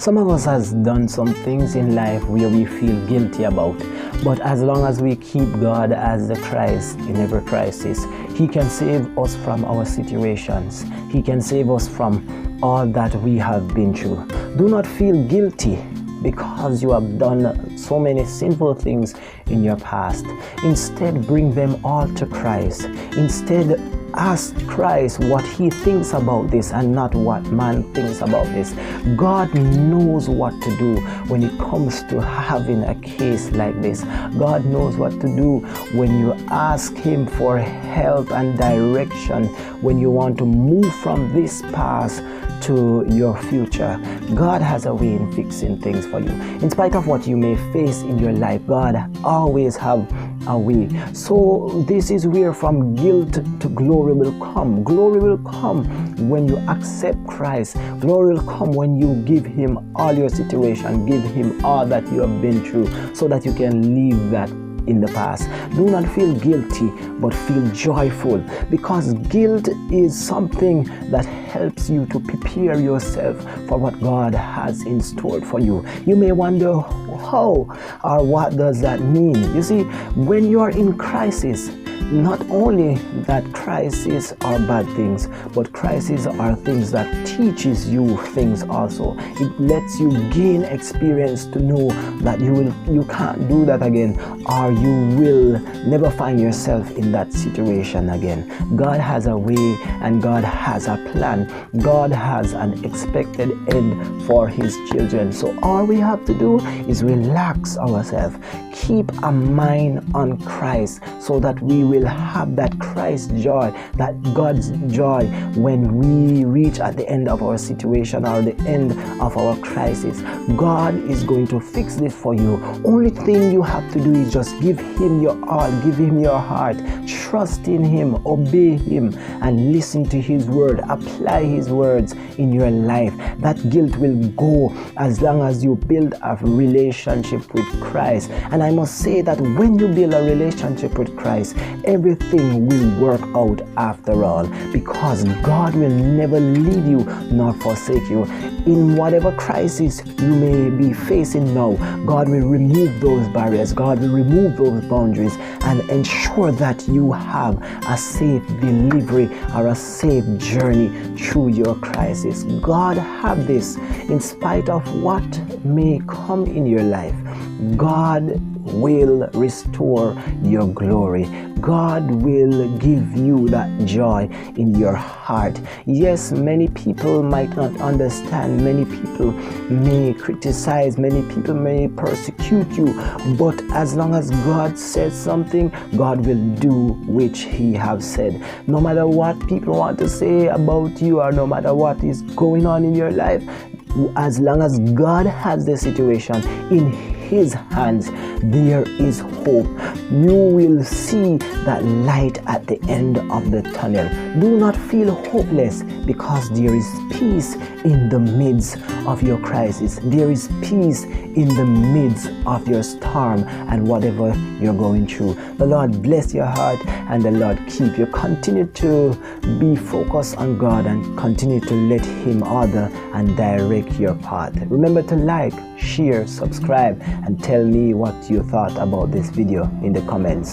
Some of us has done some things in life where we feel guilty about, but as long as we keep God as the Christ in every crisis, He can save us from our situations. He can save us from all that we have been through. Do not feel guilty because you have done so many sinful things in your past. Instead, bring them all to Christ. Instead, ask Christ what He thinks about this and not what man thinks about this. God knows what to do when it comes to having a case like this. God knows what to do when you ask Him for help and direction when you want to move from this past to your future. God has a way in fixing things for you. In spite of what you may face in your life, God always have a way. So this is where from guilt to glory will come. Glory will come when you accept Christ. Glory will come when you give Him all your situation, give Him all that you have been through, so that you can leave that in the past. Do not feel guilty, but feel joyful, because guilt is something that helps you to prepare yourself for what God has in store for you. You may wonder how or what does that mean. You see, when you are in crisis, not only that crises are bad things, but crises are things that teaches you things also. It lets you gain experience to know that you can't do that again, or you will never find yourself in that situation again. God has a way and God has a plan. God has an expected end for His children. So all we have to do is relax ourselves, keep a mind on Christ, so that we will have that Christ joy, that God's joy when we reach at the end of our situation or the end of our crisis. God is going to fix this for you. Only thing you have to do is just give Him your all, give Him your heart, trust in Him, obey Him, and listen to His word, apply His words in your life. That guilt will go as long as you build a relationship with Christ. And I must say that when you build a relationship with Christ, everything will work out after all, because God will never leave you nor forsake you. In whatever crisis you may be facing now, God will remove those barriers, God will remove those boundaries, and ensure that you have a safe delivery or a safe journey through your crisis. God have this in spite of what may come in your life. God will restore your glory. God will give you that joy in your heart. Yes, many people might not understand, many people may criticize, many people may persecute you, but as long as God says something, God will do which He has said. No matter what people want to say about you, or no matter what is going on in your life, as long as God has the situation in His hands, there is hope. You will see that light at the end of the tunnel. Do not feel hopeless, because there is peace in the midst of your crisis. There is peace in the midst of your storm and whatever you're going through. The Lord bless your heart and the Lord keep you. Continue to be focused on God and continue to let Him order and direct your path. Remember to like, share, subscribe, and tell me what you thought about this video in the comments.